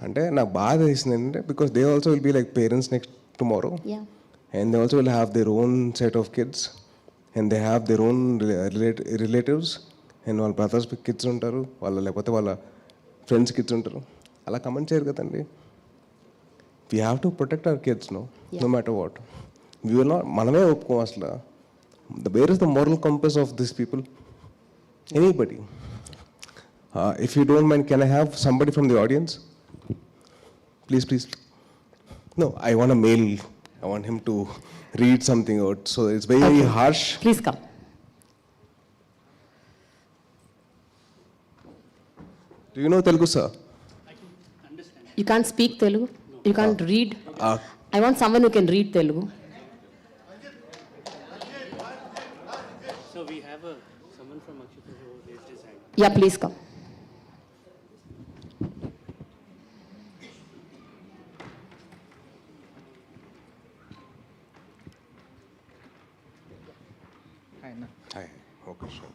అంటే నాకు బాధ వేసింది ఏంటంటే because they also will be like parents next tomorrow and they also will have their own set of kids and they have their own relatives and వాళ్ళ brothers kids ఉంటారు, లేకపోతే వాళ్ళ friends kids ఉంటారు. అలా కమెంట్ చేయరు కదండి. We have to protect our kids no matter what. We will not, మనమే ఒప్పుకోం అసలు. Where is the moral compass of this people? Anybody. If you don't mind, can I have somebody from the audience? Please. No, I want a male. I want him to read something out. So it's very harsh. Please come. Do you know Telugu, sir? I can understand. You can't speak Telugu? No. You can't read? I want someone who can read Telugu. So we have someone from Akshita who raised his hand. Yeah, please come. Hi. Okay, sure.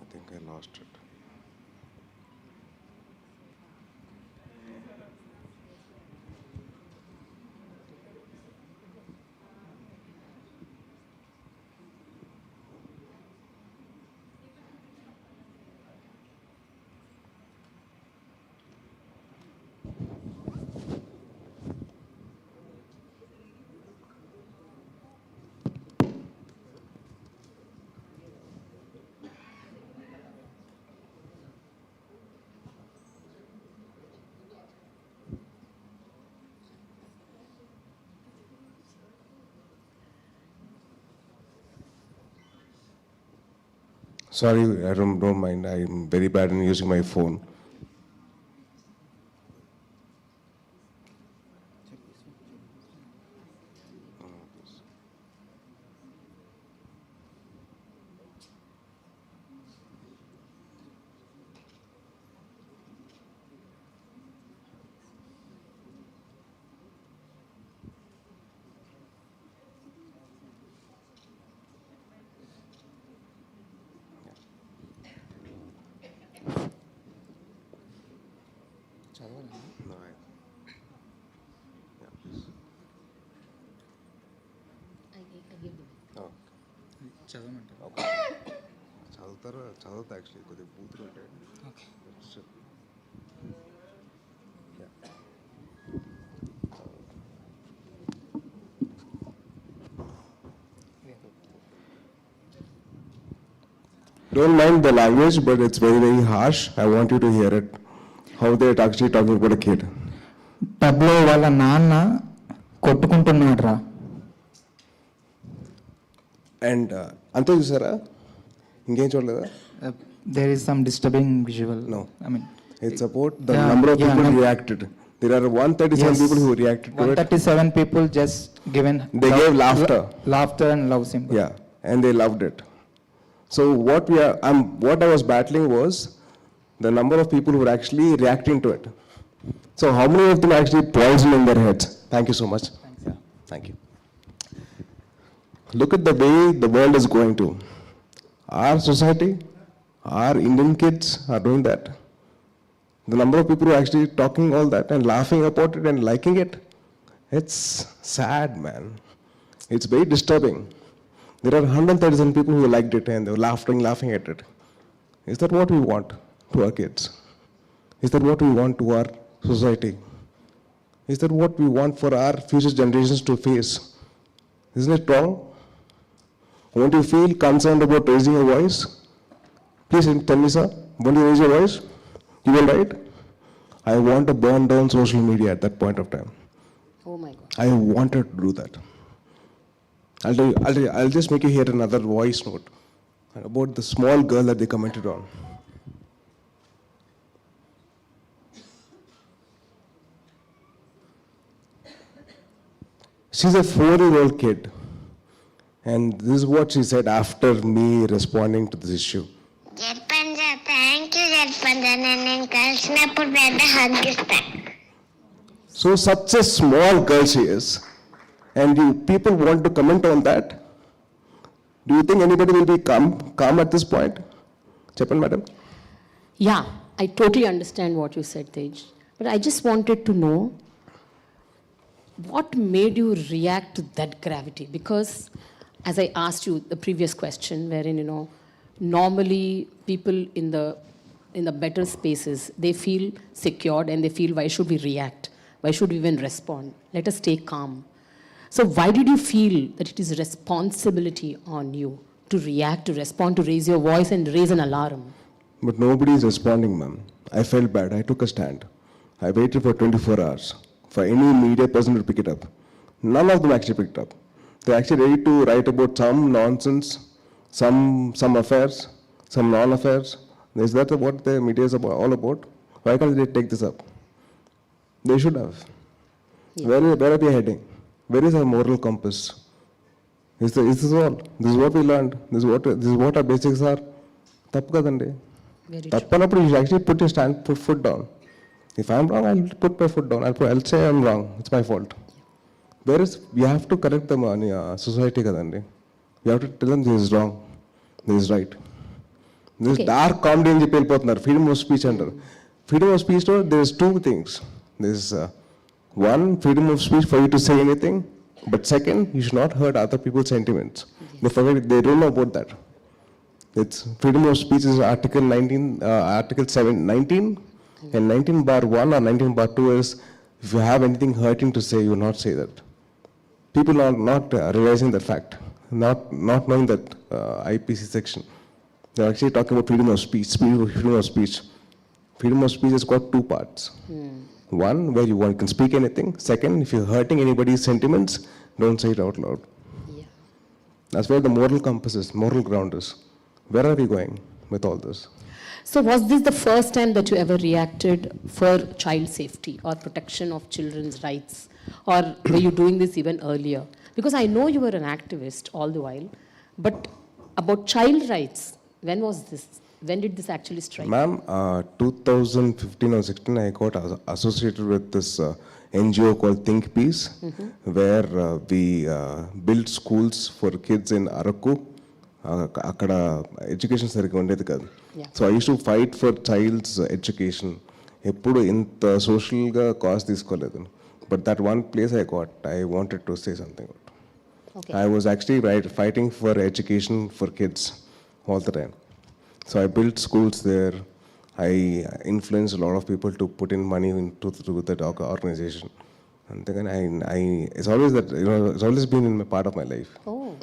I think I lost it. Sorry, I don't mind. I'm very bad in using my phone. No, yeah, please. Okay. చదువుతా actually కొద్దిగా బూతులు ఉంటాయి. Don't mind the language, but it's very harsh. I want you to hear it. How they're actually talking about a kid. పబ్లో వాళ్ళ నాన్న కొట్టుకుంటున్నాడు రా. And అంతే చూసారా, ఇంకేం చూడలేదా? There is some disturbing visual. No. I mean, it's about the number of people who reacted. There are 137 people who reacted to it. 137 people just given. They gave laughter. Laughter and love symbol. Yeah, and they loved it. So what I was battling was the number of people who were actually reacting to it. So how many of them actually poisoned in their heads? Thank you so much. Thanks. Yeah, thank you. Look at the way the world is going to. Our society, our Indian kids are doing that. The number of people who are actually talking all that and laughing about it and liking it, it's sad, man. It's very disturbing. There are 137 people who liked it and they were laughing at it. Is that what we want to our kids? Is that what we want to our society? Is that what we want for our future generations to face? Isn't it wrong? Won't you feel concerned about raising your voice? Please tell me, sir, won't you raise your voice? You will, right? I want to burn down social media at that point of time. Oh my God. I wanted to do that. I'll just make you hear another voice note about the small girl that they commented on. She's a 4-year-old kid. And this is what she said after me responding to this issue. జర్పన్ చేత thank you చెప్పండి నేను కలిసినప్పుడు పెద్ద hug ఇస్తాను. So such a small girl she is, and you people want to comment on that. Do you think anybody will be calm at this point? Chepan, madam. Yeah, I totally understand what you said, Tej. But I just wanted to know what made you react to that gravity? Because as I asked you the previous question, wherein, normally people in the better spaces, they feel secured and they feel, why should we react? Why should we even respond? Let us stay calm. So why did you feel that it is responsibility on you to react, to respond, to raise your voice and raise an alarm? But nobody is responding, ma'am. I felt bad. I took a stand. I waited for 24 hours for any media person to pick it up. None of them actually picked up. They're actually ready to write about some nonsense, some affairs, some non-affairs. Is that what the media is all about? Why can't they take this up? They should have. Yeah. Where are they heading? Where is our moral compass? Is this all? This is what we learned. This is what our basics are. Tappu kadandi. Very true. Tappanappudu you should actually put foot down. If I'm wrong, I'll put my foot down. I'll say I'm wrong. It's my fault. Whereas we have to correct the society kadandi. We have to tell them this is wrong. This is right. This Okay. is dark comedy అని చెప్పి వెళ్ళిపోతున్నారు. Freedom of speech అంటారు. Freedom of speech, there is two things. There's one, freedom of speech for you to say anything, but second, you should not hurt other people's sentiments. They don't know about that. It's freedom of speech is Article 19, Article 19, and 19(1) or 19(2) is if you have anything hurting to say, you will not say that. People are not realizing that fact, not knowing that IPC section. They're actually talking about freedom of speech. Freedom of speech. Freedom of speech has got two parts. One, where one can speak anything. Second, if you're hurting anybody's sentiments, don't say it out loud. Yeah. That's where the moral compass is, moral ground is. Where are we going with all this? So was this the first time that you ever reacted for child safety or protection of children's rights? Or were you doing this even earlier? Because I know you were an activist all the while, but about child rights, when was this? When did this actually strike? Ma'am, 2015 or 16, I got associated with this NGO called Think Peace, where we built schools for kids in Araku. Akkada education సరిగ్గా ఉండేది కాదు. So I used to fight for child's education. ఎప్పుడు ఇంత సోషల్గా cost తీసుకోలేదు. But that one place I wanted to say something about. Okay. I was actually fighting for education for kids all the time. So I built schools there. I influenced a lot of people to put in money into that organization. And then it's always that, it's always been in my part of my life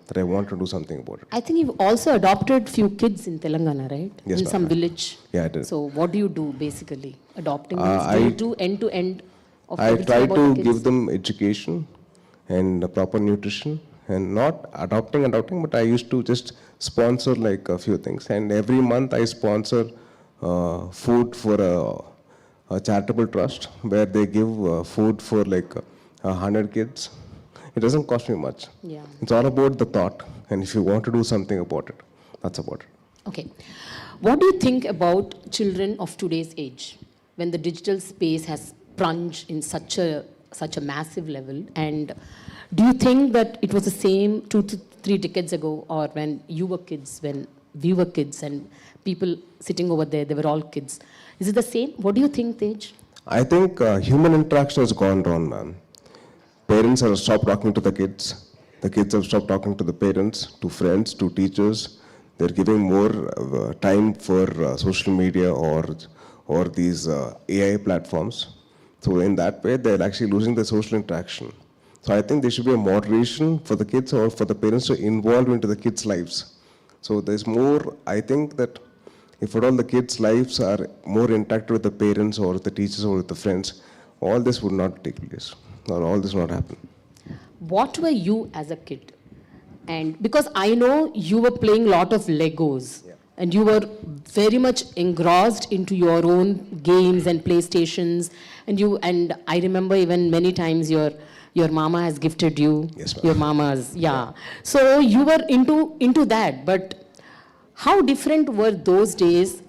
that I want to do something about it. I think you've also adopted few kids in Telangana, right? Yes, in ma'am. some village. Yeah, I did. So what do you do basically? Adopting means do you do end to end of I everything try about to the kids? give them education and proper nutrition, and not adopting, but I used to just sponsor like a few things. And every month I sponsor food for a charitable trust where they give food for like 100 kids. It doesn't cost me much. Yeah. It's all about the thought, and if you want to do something about it, that's about it. Okay. What do you think about children of today's age when the digital space has plunged in such a massive level? And do you think that it was the same 2 to 3 decades ago, or when you were kids, when we were kids, and people sitting over there, they were all kids? Is it the same? What do you think, Tej? I think human interaction has gone wrong, ma'am. Parents have stopped talking to the kids. The kids have stopped talking to the parents, to friends, to teachers. They're giving more time for social media or these AI platforms. So in that way, they're actually losing the social interaction. So I think there should be a moderation for the kids or for the parents to involve into the kids' lives. So there's more, I think that if at all the kids' lives are more intact with the parents or the teachers or with the friends, all this would not take place or all this would not happen. What were you as a kid? And because I know you were playing a lot of Legos, and you were very much engrossed into your own games and PlayStations, and I remember even many times your mama has gifted you. Yes, ma'am. Your mama's, yeah. So you were into that, but how different were those days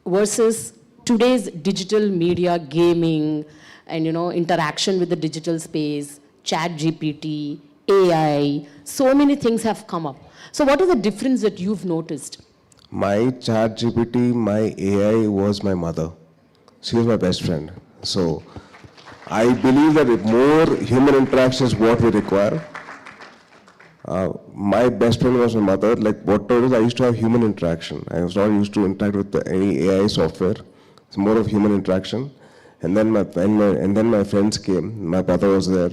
versus today's digital media, gaming, and interaction with the digital space, chat GPT, AI, so many things have come up. So what is the difference that you've noticed? My chat GPT, my AI was my mother. She was my best friend. So I believe that if more human interaction is what we require. My best friend was my mother. Like what I used to have human interaction. I was not used to interact with any AI software. It's more of human interaction. And then my friends came. My brother was there,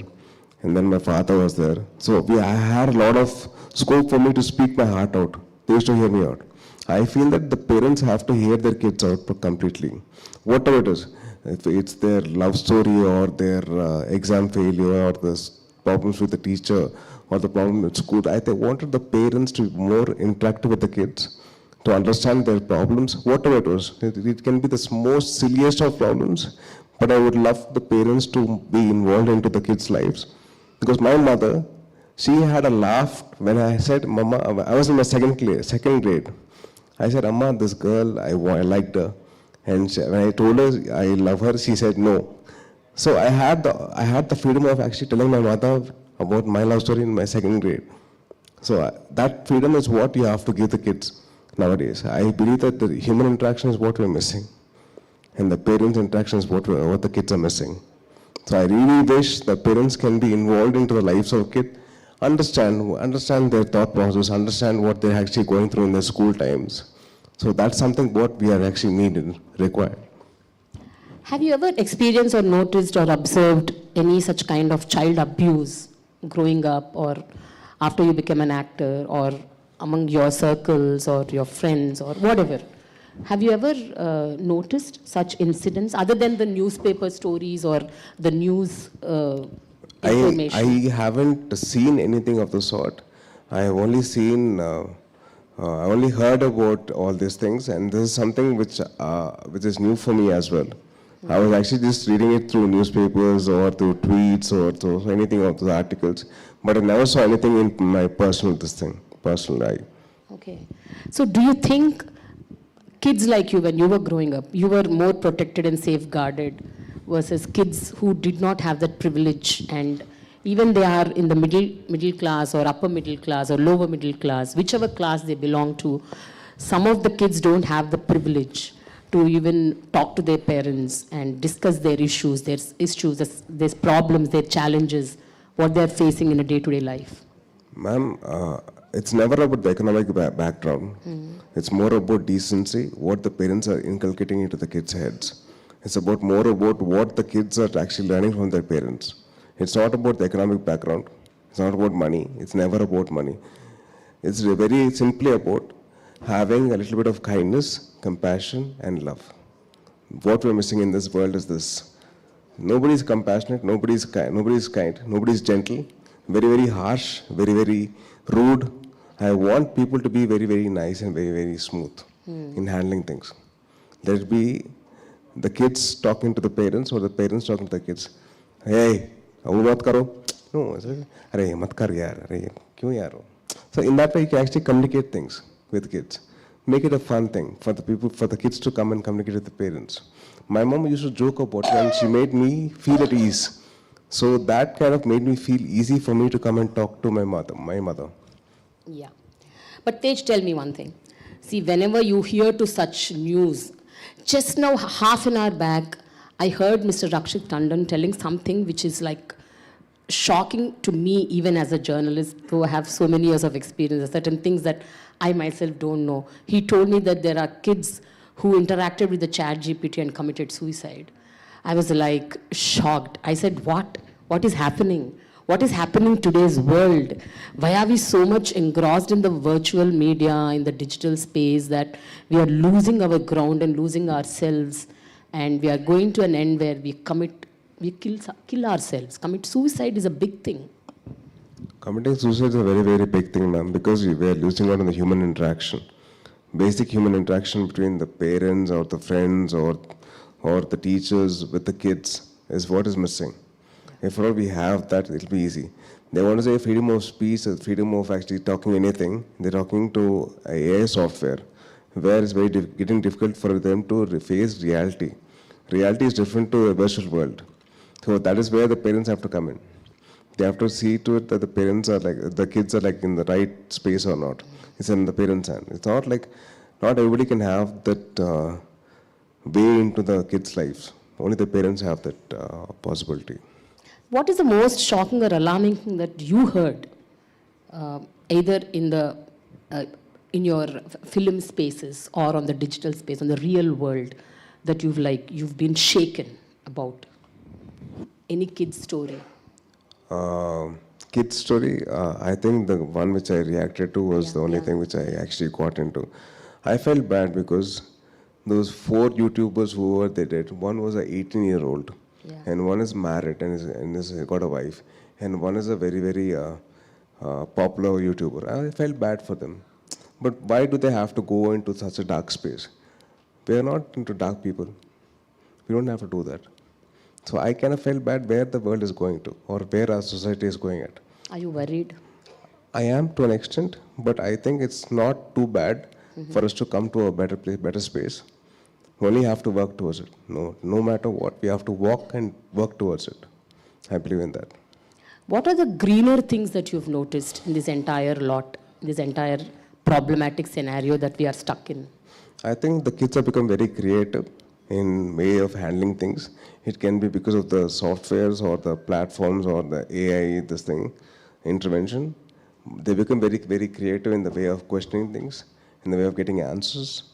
and then my father was there. So I had a lot of scope for me to speak my heart out. They used to hear me out. I feel that the parents have to hear their kids out completely, whatever it is. If it's their love story or their exam failure or the problems with the teacher or the problem at school, I wanted the parents to be more interactive with the kids, to understand their problems, whatever it was. It can be the most silliest of problems, but I would love the parents to be involved into the kids' lives. Because my mother, she had a laugh when I said, Mama, I was in my second grade. I said, Amma, this girl, I liked her. And when I told her I love her, she said no. So I had the freedom of actually telling my mother about my love story in my second grade. So that freedom is what you have to give the kids nowadays. I believe that the human interaction is what we're missing. And the parents' interaction is what the kids are missing. So I really wish the parents can be involved into the lives of kids, understand their thought process, understand what they're actually going through in their school times. So that's something what we are actually required. Have you ever experienced or noticed or observed any such kind of child abuse growing up or after you became an actor or among your circles or your friends or whatever? Have you ever noticed such incidents other than the newspaper stories or the news information? I haven't seen anything of the sort. I have only seen, I only heard about all these things, and this is something which is new for me as well. I was actually just reading it through newspapers or through tweets or through anything of the articles, but I never saw anything in my personal life. Okay. So do you think kids like you, when you were growing up, you were more protected and safeguarded versus kids who did not have that privilege, and even they are in the middle class or upper middle class or lower middle class, whichever class they belong to, some of the kids don't have the privilege to even talk to their parents and discuss their issues, their problems, their challenges, what they're facing in a day-to-day life. Ma'am, it's never about the economic background. It's more about decency, what the parents are inculcating into the kids' heads. It's more about what the kids are actually learning from their parents. It's not about the economic background. It's not about money. It's never about money. It's very simply about having a little bit of kindness, compassion, and love. What we're missing in this world is this. Nobody's compassionate, nobody's kind, nobody's gentle, very, very harsh, very, very rude. I want people to be very, very nice and very, very smooth in handling things. Let it be the kids talking to the parents or the parents talking to the kids. Hey, abu mat karo. No, arey mat kar yaar, arey kyun yaar? So in that way you can actually communicate things with kids. Make it a fun thing for the kids to come and communicate with the parents. My mom used to joke about it and she made me feel at ease. So that kind of made me feel easy for me to come and talk to my mother. Yeah. But Tej, tell me one thing. See, whenever you hear to such news, just now, half an hour back, I heard Mr. Rakshit Tandon telling something which is like shocking to me, even as a journalist, who have so many years of experience, certain things that I myself don't know. He told me that there are kids who interacted with the chat GPT and committed suicide. I was like shocked. I said, what? What is happening? What is happening in today's world? Why are we so much engrossed in the virtual media, in the digital space, that we are losing our ground and losing ourselves, and we are going to an end where we kill ourselves. Commit suicide is a big thing. Committing suicide is a very, very big thing, ma'am, because we are losing out on the human interaction. Basic human interaction between the parents or the friends or the teachers with the kids is what is missing. If all we have that, it'll be easy. They want to say freedom of speech, freedom of actually talking anything. They're talking to AI software, where it's getting difficult for them to face reality. Reality is different to the virtual world. So that is where the parents have to come in. They have to see to it that the parents are like, the kids are like in the right space or not. It's in the parents' hand. It's not like, not everybody can have that way into the kids' lives. Only the parents have that possibility. What is the most shocking or alarming thing that you heard, either in the in your film spaces or on the digital space, on the real world, that you've been shaken about? Any kid's story? Kids story, I think the one which I reacted to was the only thing which I actually got into. I felt bad because those 4 YouTubers who were they did, one was an 18-year-old, and one is married and is got a wife, and one is a very, very popular YouTuber. I felt bad for them. But why do they have to go into such a dark space? We are not into dark people. We don't have to do that. So I kind of felt bad where the world is going to, or where our society is going at. Are you worried? I am to an extent, but I think it's not too bad for us to come to a better place, better space. We only have to work towards it. No matter what, we have to walk and work towards it. I believe in that. What are the greener things that you've noticed in this entire this entire problematic scenario that we are stuck in? I think the kids have become very creative in way of handling things. It can be because of the softwares or the platforms or the AI, intervention. They become very, very creative in the way of questioning things, in the way of getting answers.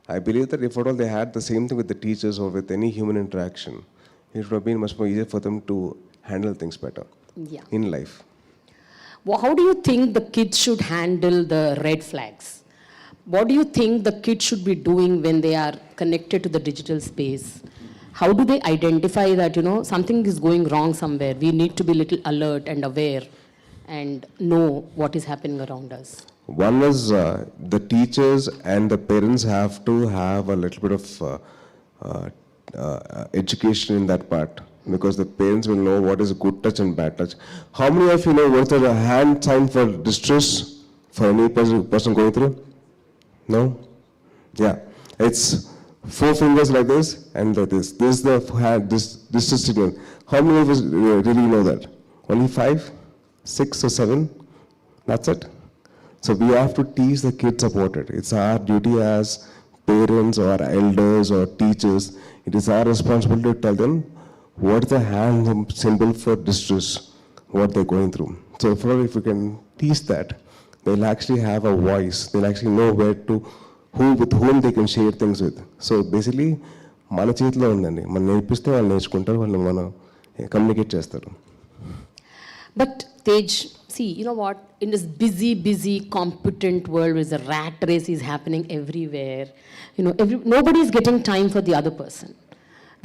I believe that if at all they had the same thing with the teachers or with any human interaction, it would have been much more easier for them to handle things better in life. Well, how do you think the kids should handle the red flags? What do you think the kids should be doing when they are connected to the digital space? How do they identify that, something is going wrong somewhere? We need to be a little alert and aware and know what is happening around us. One is the teachers and the parents have to have a little bit of education in that part, because the parents will know what is good touch and bad touch. How many of you know what's a hand sign for distress for any person going through? No? Yeah. It's 4 fingers like this and this. This is the hand, this is signal. How many of us really know that? Only 5, 6 or 7? That's it. So we have to teach the kids about it. It's our duty as parents or elders or teachers. It is our responsibility to tell them what is the hand symbol for distress, what they're going through. So if we can teach that, they'll actually have a voice. They'll actually know with whom they can share things with. So basically, మన చేతిలో ఉందండి. మనం నేర్పిస్తే వాళ్ళు నేర్చుకుంటారు, వాళ్ళు మనం communicate చేస్తారు. But Tej, see, you know what? In this busy, competent world where the rat race is happening everywhere, nobody is getting time for the other person.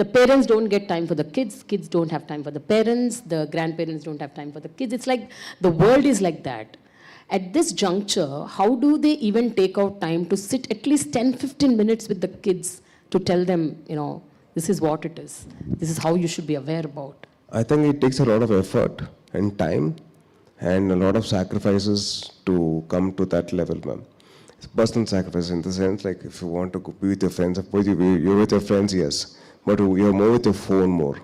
The parents don't get time for the kids don't have time for the parents, the grandparents don't have time for the kids. It's like the world is like that. At this juncture, how do they even take out time to sit at least 10-15 minutes with the kids to tell them, this is what it is. This is how you should be aware about. I think it takes a lot of effort and time and a lot of sacrifices to come to that level, ma'am. It's personal sacrifice in the sense, like if you want to be with your friends, of course you're with your friends, yes, but you're more with your phone more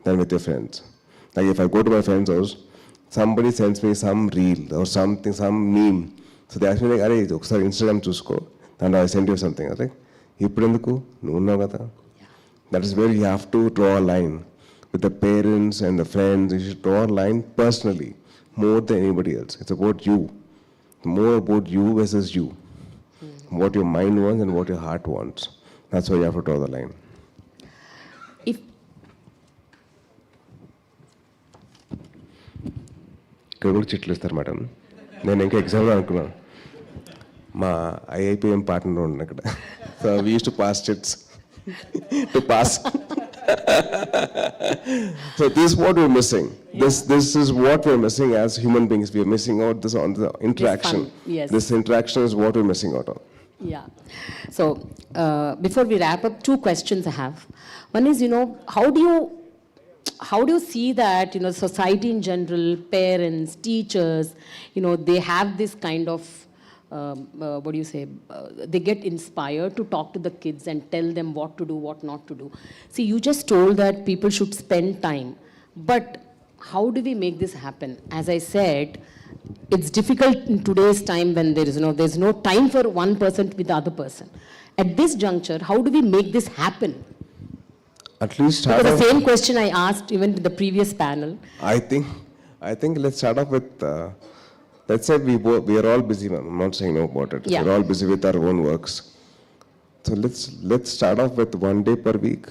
than with your friends. Like if I go to my friend's house, somebody sends me some reel or something, some meme. So they ask me like, "Arey, ఒకసారి Instagram చూసుకో, and I send you something." I think, ఇప్పుడు ఎందుకు? నువ్వు ఉన్నావు కదా. That is where you have to draw a line. With the parents and the friends, you should draw a line personally, more than anybody else. It's about you. More about you versus you. What your mind wants and what your heart wants. That's why you have to draw the line. ఇక్కడ కూడా చిట్లు ఇస్తారు madam. నేను ఇంకా ఎగ్జామ్లో అనుకున్నాను. మా ఐఐపిఎం partner ఉన్నాను అక్కడ. So we use to pass chits to pass. So this is what we're missing. This is what we're missing as human beings. We are missing out this on the interaction. Yes. This interaction is what we're missing out on. Yeah. So before we wrap up, 2 questions I have. One is, how do you see that, society in general, parents, teachers, they have this kind of what do you say, they get inspired to talk to the kids and tell them what to do, what not to do. See, you just told that people should spend time, but how do we make this happen? As I said, it's difficult in today's time when there's no time for one person with the other person. At this juncture, how do we make this happen? At least start Because the off, same question I asked even to the previous panel. I think let's start off with, let's say we are all busy, ma'am. I'm not saying no about it. Yeah. We're all busy with our own works. So let's start off with 1 day per week.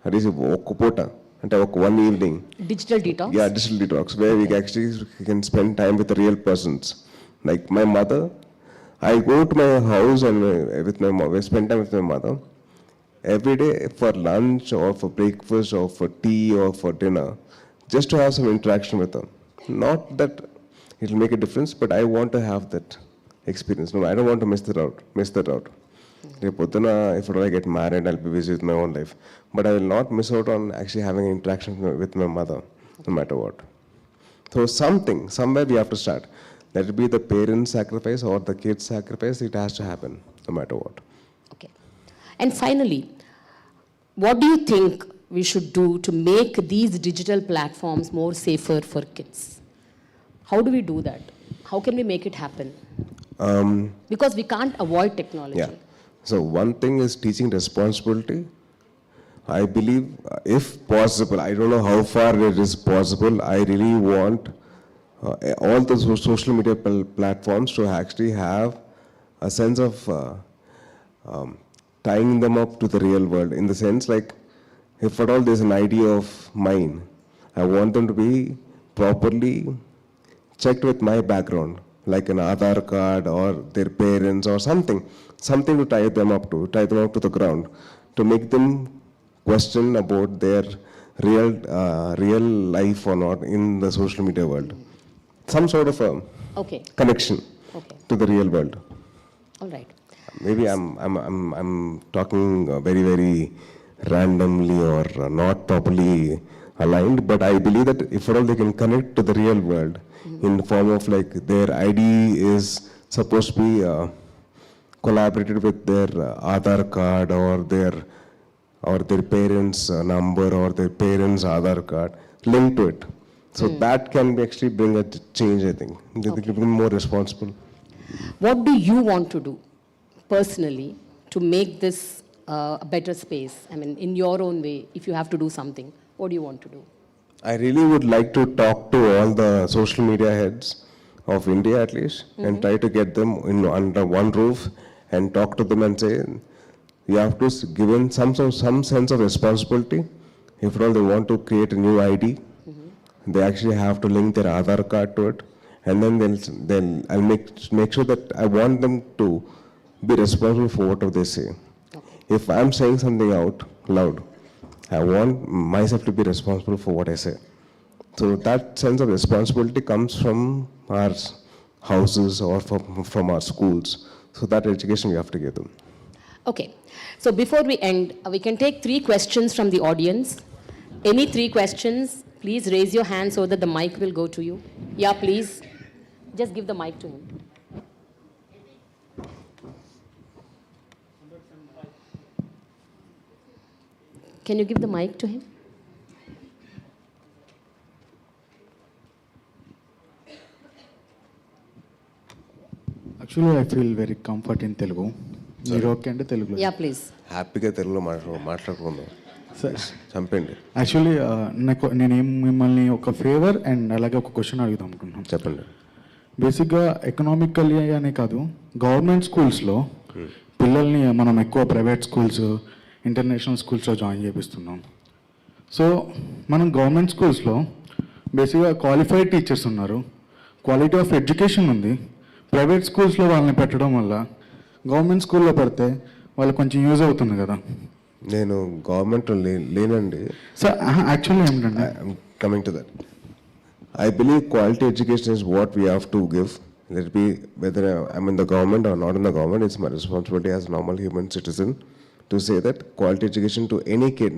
At least one evening. Digital detox? Yeah, digital detox, where we actually can spend time with the real persons. Like my mother, I go to my house and with my mom, I spend time with my mother. Every day for lunch or for breakfast or for tea or for dinner, just to have some interaction with her. Not that it'll make a difference, but I want to have that experience. No, I don't want to miss that out. If I get married, I'll be busy with my own life. But I will not miss out on actually having an interaction with my mother, no matter what. So somewhere we have to start. Let it be the parents' sacrifice or the kids' sacrifice, it has to happen, no matter what. Okay. And finally, what do you think we should do to make these digital platforms more safer for kids? How do we do that? How can we make it happen? Because we can't avoid technology. Yeah. So one thing is teaching responsibility. I believe, if possible, I don't know how far it is possible, I really want all the social media platforms to actually have a sense of tying them up to the real world. In the sense, like, if at all there's an idea of mine, I want them to be properly checked with my background, like an Aadhaar card or their parents or something to tie them up to the ground, to make them question about their real life or not in the social media world. Some sort of a connection to the real world. All right. Maybe I'm talking very, very randomly or not properly aligned, but I believe that if at all they can connect to the real world in the form of like their ID is supposed to be collaborated with their Aadhaar card or their parents' number or their parents' Aadhaar card linked to it. So that can actually bring a change, I think. They can become more responsible. What do you want to do personally to make this a better space? I mean, in your own way, if you have to do something, what do you want to do? I really would like to talk to all the social media heads of India at least and try to get them under one roof and talk to them and say, you have to give in some sense of responsibility. If at all they want to create a new ID, they actually have to link their Aadhaar card to it, and then I'll make sure that I want them to be responsible for whatever they say. If I'm saying something out loud, I want myself to be responsible for what I say. So that sense of responsibility comes from our houses or from our schools. So that education we have to give them. Okay. So before we end, we can take 3 questions from the audience. Any 3 questions, please raise your hand so that the mic will go to you. Yeah, please. Just give the mic to him. Can you give the mic to him? Actually, I feel very comfort in Telugu. మీరు okay అంటే తెలుగులో. Yeah, please. హ్యాపీగా తెలుగులో మాట్లాడుకుందాం. చంపండి. Actually నేను మిమ్మల్ని ఒక ఫేవర్ అండ్ అలాగే ఒక క్వశ్చన్ అడుగుదాం అనుకుంటున్నాను. చెప్పండి. బేసిక్గా ఎకనామికల్లీ అనే కాదు, గవర్నమెంట్ స్కూల్స్లో పిల్లల్ని మనం ఎక్కువ ప్రైవేట్ స్కూల్స్, ఇంటర్నేషనల్ స్కూల్స్లో జాయిన్ చేపిస్తున్నాం. సో మనం గవర్నమెంట్ స్కూల్స్లో బేసిక్గా క్వాలిఫైడ్ టీచర్స్ ఉన్నారు, క్వాలిటీ ఆఫ్ ఎడ్యుకేషన్ ఉంది. ప్రైవేట్ స్కూల్స్లో వాళ్ళని పెట్టడం వల్ల గవర్నమెంట్ స్కూల్లో పెడితే వాళ్ళకి కొంచెం యూజ్ అవుతుంది కదా. నేను గవర్నమెంట్లో లేనండి. సార్ యాక్చువల్లీ ఏమిటంటే, coming to that, I believe quality education is what we have to give. Let it be whether I'm in the government or not in the government, it's my responsibility as a normal human citizen to say that quality education to any kid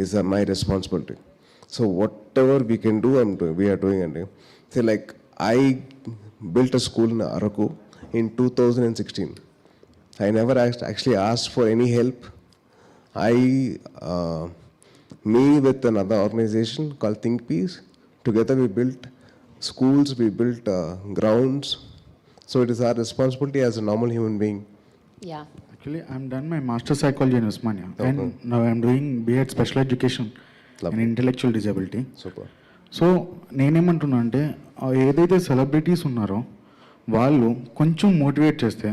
is my responsibility. So whatever we can do, we are doing. And say like I built a school in Araku in 2016. I never actually asked for any help. Me with another organization called Think Peace, together we built schools, we built grounds. So it is our responsibility as a normal human being. Yeah. Actually, I'm done my master psychology in Usmania, and now I'm doing B.Ed special education and intellectual disability. Super. So నేనేమంటున్నా అంటే ఏదైతే celebrities ఉన్నారో వాళ్ళు కొంచెం motivate చేస్తే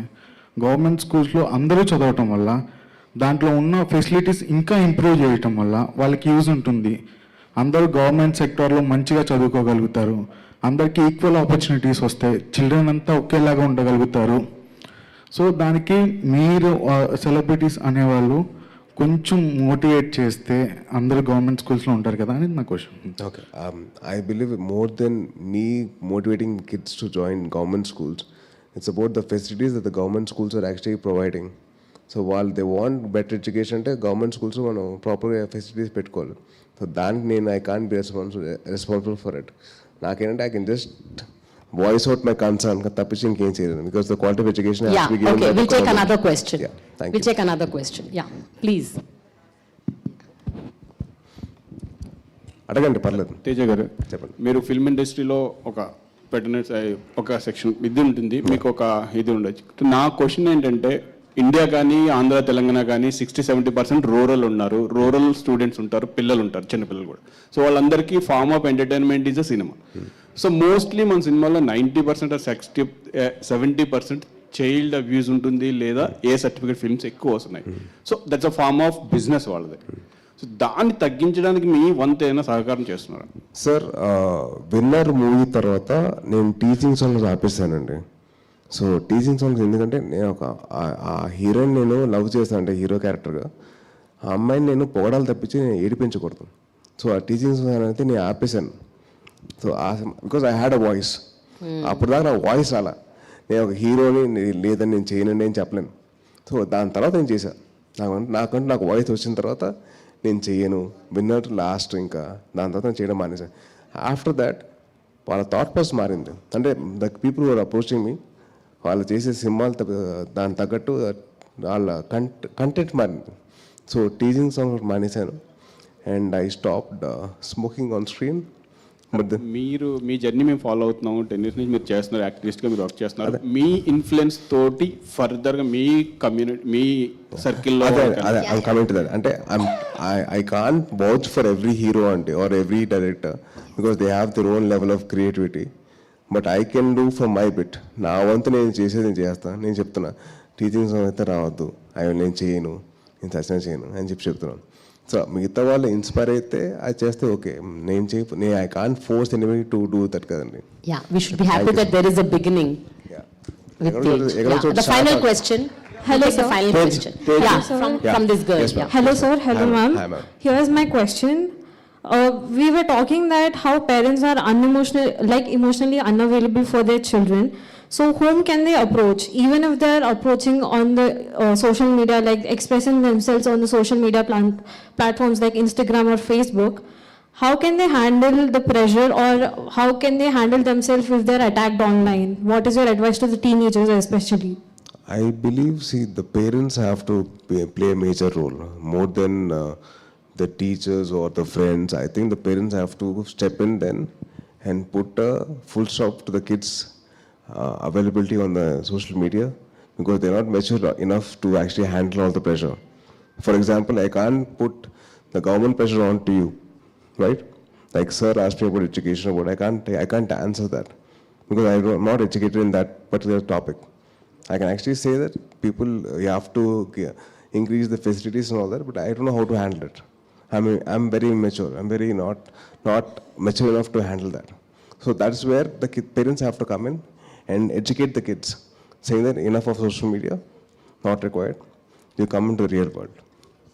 government స్కూల్స్లో అందరూ చదవటం వల్ల దాంట్లో ఉన్న ఫెసిలిటీస్ ఇంకా ఇంప్రూవ్ చేయటం వల్ల వాళ్ళకి యూజ్ ఉంటుంది. అందరూ గవర్నమెంట్ సెక్టార్లో మంచిగా చదువుకోగలుగుతారు, అందరికీ ఈక్వల్ ఆపర్చునిటీస్ వస్తాయి, చిల్డ్రన్ అంతా ఒకేలాగా ఉండగలుగుతారు. సో దానికి మీరు సెలబ్రిటీస్ అనేవాళ్ళు కొంచెం మోటివేట్ చేస్తే అందరూ గవర్నమెంట్ స్కూల్స్లో ఉంటారు కదా అనేది నా question. Okay. I believe more than me motivating kids to join government schools, it's about the facilities that the government schools are actually providing. So while they want better education, government schools మనం ప్రాపర్గా facilities పెట్టుకోవాలి. So దానికి నేను I can't be responsible for it. నాకేంటంటే I can just voice out my concern తప్పించి ఇంకేం చేయలేదు, because the quality of education has Yeah, to be given okay, by the we'll take government. another question. Yeah, thank We'll you. take another question. Yeah, please. అడగండి, పర్లేదు. తేజ గారు, చెప్పండి. మీరు film ఇండస్ట్రీలో ఒక సెక్షన్ ఇది ఉంటుంది, మీకు ఒక ఇది ఉండొచ్చు. నా క్వశ్చన్ ఏంటంటే, ఇండియా కానీ ఆంధ్ర తెలంగాణ కానీ 60-70% రూరల్ ఉన్నారు, రూరల్ స్టూడెంట్స్ ఉంటారు, పిల్లలు ఉంటారు, చిన్నపిల్లలు కూడా. సో వాళ్ళందరికీ form of entertainment is a cinema. So mostly మన సినిమాలో 90% 70% చైల్డ్ అబ్యూస్ ఉంటుంది, లేదా ఏ సర్టిఫికేట్ ఫిల్మ్స్ ఎక్కువ వస్తున్నాయి. So that's a form of business వాళ్ళది. సో దాన్ని తగ్గించడానికి మీ వంతు ఏమైనా సహకారం చేస్తున్నారా? సార్, విన్నర్ మూవీ తర్వాత నేను టీచింగ్ సాంగ్స్ ఆపేసానండి. సో టీచింగ్ సాంగ్స్ ఎందుకంటే నేను ఆ హీరోయిన్ నేను లవ్ చేస్తాను, అంటే హీరో క్యారెక్టర్గా ఆ అమ్మాయిని నేను పొగడాలు తప్పించి నేను ఏడిపించకూడదు. సో ఆ టీచింగ్ సాంగ్స్ అనేది నేను ఆపేశాను. So because I had a voice. అప్పుడు దాకా నా వాయిస్ రాలా, నేను ఒక హీరోని లేదని నేను చేయనండి అని చెప్పలేను. సో దాని తర్వాత నేను చేశాను. నాకంటే నాకు వాయిస్ వచ్చిన తర్వాత నేను చెయ్యను, విన్నర్ లాస్ట్, ఇంకా దాని తర్వాత నేను చేయడం మానేసాను. ఆఫ్టర్ దాట్ వాళ్ళ థాట్ ప్రాసెస్ మారింది. అంటే the people are approaching me, వాళ్ళు చేసే సినిమాలు దానికి తగ్గట్టు వాళ్ళ కంటెంట్ మారింది. సో టీచింగ్ సాంగ్ మానేశాను, and I stopped smoking on screen. మీరు మీ జర్నీ మేము ఫాలో అవుతున్నాము, 10 years నుంచి మీరు చేస్తున్నారు, యాక్టివిస్ట్గా మీరు వర్క్ చేస్తున్నారు. మీ ఇన్ఫ్లుయెన్స్ తోటి ఫర్దర్గా మీ కమ్యూనిటీ, మీ సర్కిల్లో కమింగ్ టు దట్, అంటే I can't vouch for every hero అంటే or every director, because they have their own level of creativity. But I can do for my bit. నా వంతు నేను చేసేది నేను చేస్తాను. నేను చెప్తున్నా, టీచింగ్ సాంగ్ అయితే రావద్దు, నేను చేయను, నేను సచిన చేయను అని చెప్తున్నాను. సో మిగతా వాళ్ళు ఇన్స్పైర్ అయితే అది చేస్తే ఓకే, నేను I can't force anybody to do that కదండి. Yeah, we should be happy that there is a beginning with Tej. Yeah. The final question. Hello, Take the sir. final Tej. question. Tej. Yeah, Sir. from this girl. Yes, ma'am. Yeah. Hello, sir. Hello, Hi, ma'am. Hi, ma'am. Here's my question. We were talking that how parents are emotionally unavailable for their children. So whom can they approach? Even if they are approaching on the social media, like expressing themselves on the social media platforms like Instagram or Facebook, how can they handle the pressure, or how can they handle themselves if they're attacked online? What is your advice to the teenagers especially? I believe, the parents have to play a major role, more than the teachers or the friends. I think the parents have to step in then and put a full stop to the kids' availability on the social media, because they're not mature enough to actually handle all the pressure. For example, I can't put the government pressure onto you, right? Like sir asked me about education, but I can't answer that, because I'm not educated in that particular topic. I can actually say that people, you have to increase the facilities and all that, but I don't know how to handle it. I'm very immature. I'm very not mature enough to handle that. So that's where the parents have to come in and educate the kids, saying that enough of social media, not required. You come into the real world.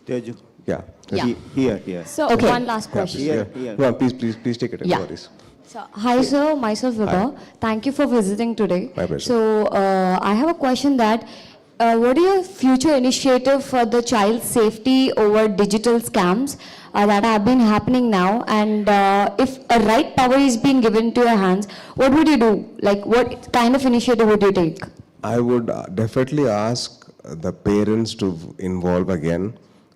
Teju. Yeah. Yeah. Here. So Okay. one last question. Here. No, please take it. Yeah. No worries. So, hi sir, myself Durga. Thank you for visiting today. My pleasure. So I have a question that what are your future initiative for the child safety over digital scams that have been happening now, and if a right power is being given to your hands, what would you do? Like what kind of initiative would you take? I would definitely ask the parents to involve again,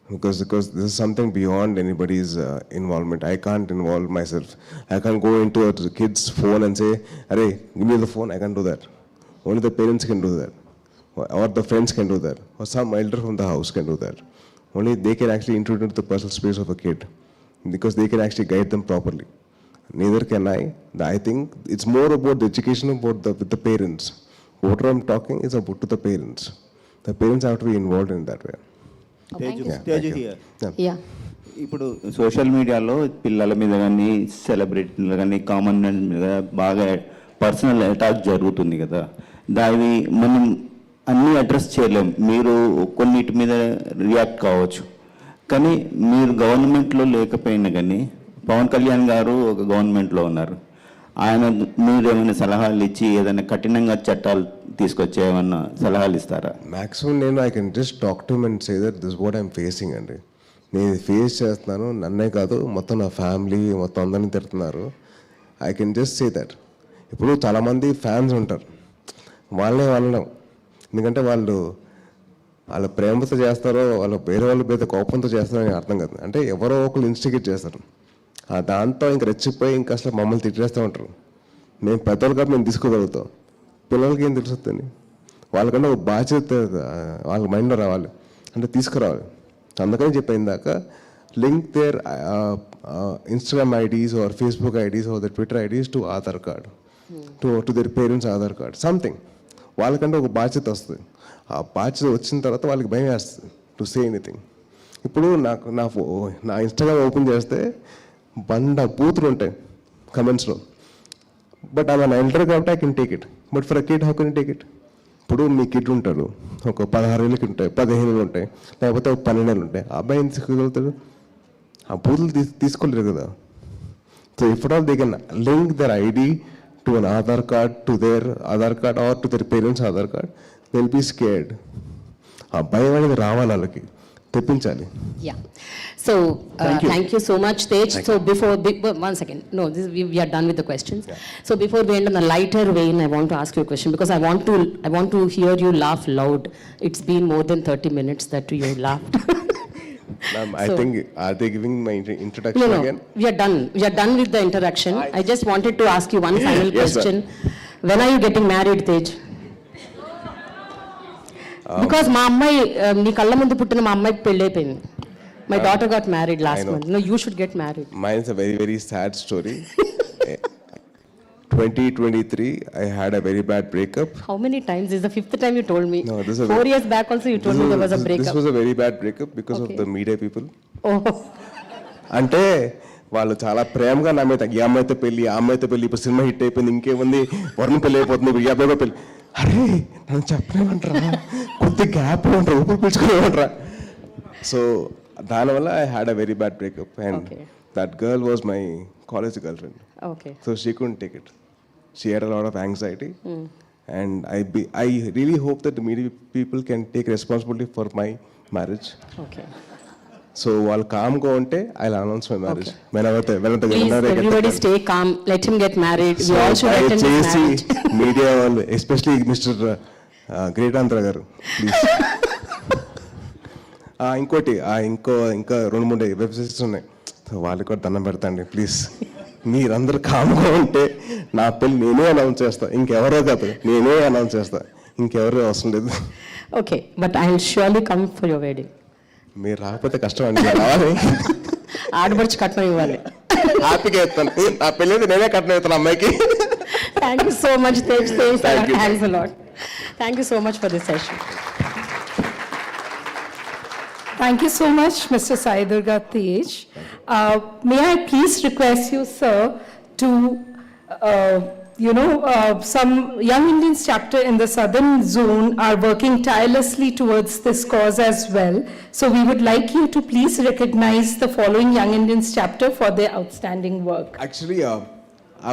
because this is something beyond anybody's involvement. I can't involve myself. I can't go into a kid's phone and say, "Arey, give me the phone." I can't do that. Only the parents can do that, or the friends can do that, or some elder from the house can do that. Only they can actually intrude into the personal space of a kid, because they can actually guide them properly. Neither can I. I think it's more about the education with the parents. What I'm talking is about to the parents. The parents have to be involved in that way. thank you. Teju here. Yeah. ఇప్పుడు social మీడియాలో పిల్లల మీద కానీ సెలబ్రిటీల కానీ common man మీద బాగా personal attack జరుగుతుంది కదా, దాన్ని మనం అన్నీ అడ్రస్ చేయలేం. మీరు కొన్నిటి మీద రియాక్ట్ కావచ్చు, కానీ మీరు గవర్నమెంట్లో లేకపోయినా కానీ పవన్ కళ్యాణ్ గారు ఒక గవర్నమెంట్లో ఉన్నారు. ఆయన మీరు ఏమైనా సలహాలు ఇచ్చి ఏదైనా కఠినంగా చట్టాలు తీసుకొచ్చే ఏమన్నా సలహాలు ఇస్తారా? మ్యాక్సిమం నేను I can just talk to and say that this what I'm facing అండి. నేను ఫేస్ చేస్తున్నాను, నన్నే కాదు మొత్తం నా ఫ్యామిలీ మొత్తం అందరినీ తిడుతున్నారు. I can just say that. ఇప్పుడు చాలామంది ఫ్యాన్స్ ఉంటారు, వాళ్ళనే అనడం, ఎందుకంటే వాళ్ళ ప్రేమతో చేస్తారో వాళ్ళ వేరే వాళ్ళ మీద కోపంతో చేస్తారో అని అర్థం కాదు. అంటే ఎవరో ఒకరు ఇన్స్టిగేట్ చేస్తారు, దాంతో ఇంక రెచ్చిపోయి ఇంకా అసలు మమ్మల్ని తిట్టేస్తూ ఉంటారు. మేము పెద్దవాళ్ళు కాబట్టి మేము తీసుకోగలుగుతాం, పిల్లలకి ఏం తెలుస్తుంది? వాళ్ళకంటే ఒక బాధ్యత వాళ్ళ మైండ్లో రావాలి, అంటే తీసుకురావాలి. అందుకని చెప్పిన దాకా link their Instagram IDs or Facebook IDs or the Twitter IDs to Aadhaar card, to their parents' Aadhaar card, something. వాళ్ళకంటే ఒక బాధ్యత వస్తుంది. ఆ బాధ్యత వచ్చిన తర్వాత వాళ్ళకి భయం వేస్తుంది టు సే ఎనీథింగ్. ఇప్పుడు నాకు నా ఇన్స్టాగ్రామ్ ఓపెన్ చేస్తే బూతులు ఉంటాయి కమెంట్స్లో, బట్ ఐ మన ఎల్డర్ కాబట్టి I can take it, but for a kid how can take it? ఇప్పుడు మీ కిడ్ ఉంటాడు, ఒక 16 ఏళ్ళకి ఉంటాయి, 15 ఏళ్ళు ఉంటాయి, లేకపోతే ఒక 12 ఏళ్ళు ఉంటాయి, ఆ అబ్బాయి ఏం తీసుకోగలుగుతాడు? ఆ బూతులు తీసుకోలేరు కదా. So if all they can link their ID to an Aadhaar card, to their Aadhaar card or to their parents Aadhaar card, they will be scared. ఆ భయం అనేది రావాలి, వాళ్ళకి తెప్పించాలి. Yeah. So, thank you so much, Tej. So, one second. No, we are done with the questions. Yeah. So, before we end on a lighter vein, I want to ask you a question, because I want to hear you laugh loud. It's been more than 30 minutes that you laughed. Ma'am, I think, are they giving my introduction again? We are done. We are done with the introduction. I just wanted to ask you one final question. When are you getting married, Tej? Because మా అమ్మాయి నీ కళ్ళ ముందు పుట్టిన మా అమ్మాయికి పెళ్ళి అయిపోయింది. My daughter got married last month. No, you should get married. Mine is a very, very sad story. 2023, I had a very bad breakup. How many times? This is the 5th time you told me. No, this is 4 years back also you told me there was a breakup. This was a very bad breakup because of the media people. Oh. అంటే వాళ్ళు చాలా ప్రేమగా నా మీద, ఈ అమ్మాయితో పెళ్ళి, ఆ అమ్మాయితో పెళ్ళి, ఇప్పుడు సినిమా హిట్ అయిపోయింది, ఇంకేముంది, వరుణ్ పెళ్ళి అయిపోతుంది, ఇప్పుడు ఈ అబ్బాయితో పెళ్ళి. అరే నన్ను చెప్పలేమంటారా, కొద్ది గ్యాప్ ఉంటారా, ఊపిరి పీల్చుకోలేమంటారా. సో దానివల్ల I had a very bad breakup, and that girl was my college girl friend. Okay. So she couldn't take it. She had a lot of anxiety, and I really hope that the media people can take responsibility for my marriage. Okay. So while calm go unte, I'll announce my marriage. Whenever Please, everybody stay calm. Let him get married. We all should attend his marriage. Media, especially Mr. Great Andhra garu, please. ఇంకోటి ఇంకా 2-3 websites ఉన్నాయి, వాళ్ళకి కూడా దండం పెడతాండి please. మీరందరూ కామ్గా ఉంటే నా పెళ్ళి నేనే అనౌన్స్ చేస్తా, ఇంకెవరో కాదు, నేనే అనౌన్స్ చేస్తా, ఇంకెవరో అవసరం లేదు. Okay, but I will surely come for your wedding. మీరు రాకపోతే కష్టం అండి, రావాలి. ఆడబడిచి కట్నం ఇవ్వాలి. హ్యాపీగా ఇస్తాను, నా పెళ్ళి నేనే కట్నం ఇస్తాను అమ్మాయికి. Thank you so much, Tej. Thanks a lot. Thank you so much for this session. Thank you so much, Mr. Sai Durga Tej. May I please request you, sir, to, some Young Indians chapter in the southern zone are working tirelessly towards this cause as well. So we would like you to please recognize the following Young Indians chapter for their outstanding work. Actually,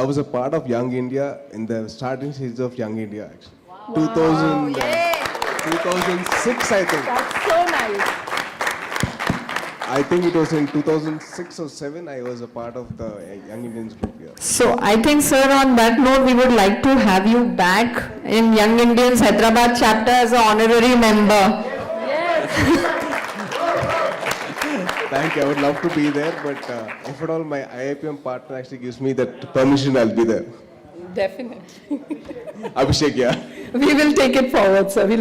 I was a part of Young India in the starting stages of Young India, actually. Wow. 2006, I think. That's so nice. I think it was in 2006 or 7, I was a part of the Young Indians group here. So I think, sir, on that note, we would like to have you back in Young Indians Hyderabad chapter as an honorary member. Thank you, I would love to be there, but if at all my IIPM partner actually gives me that permission, I'll be there. Definitely. Abhishek, yeah. We will take it forward, sir.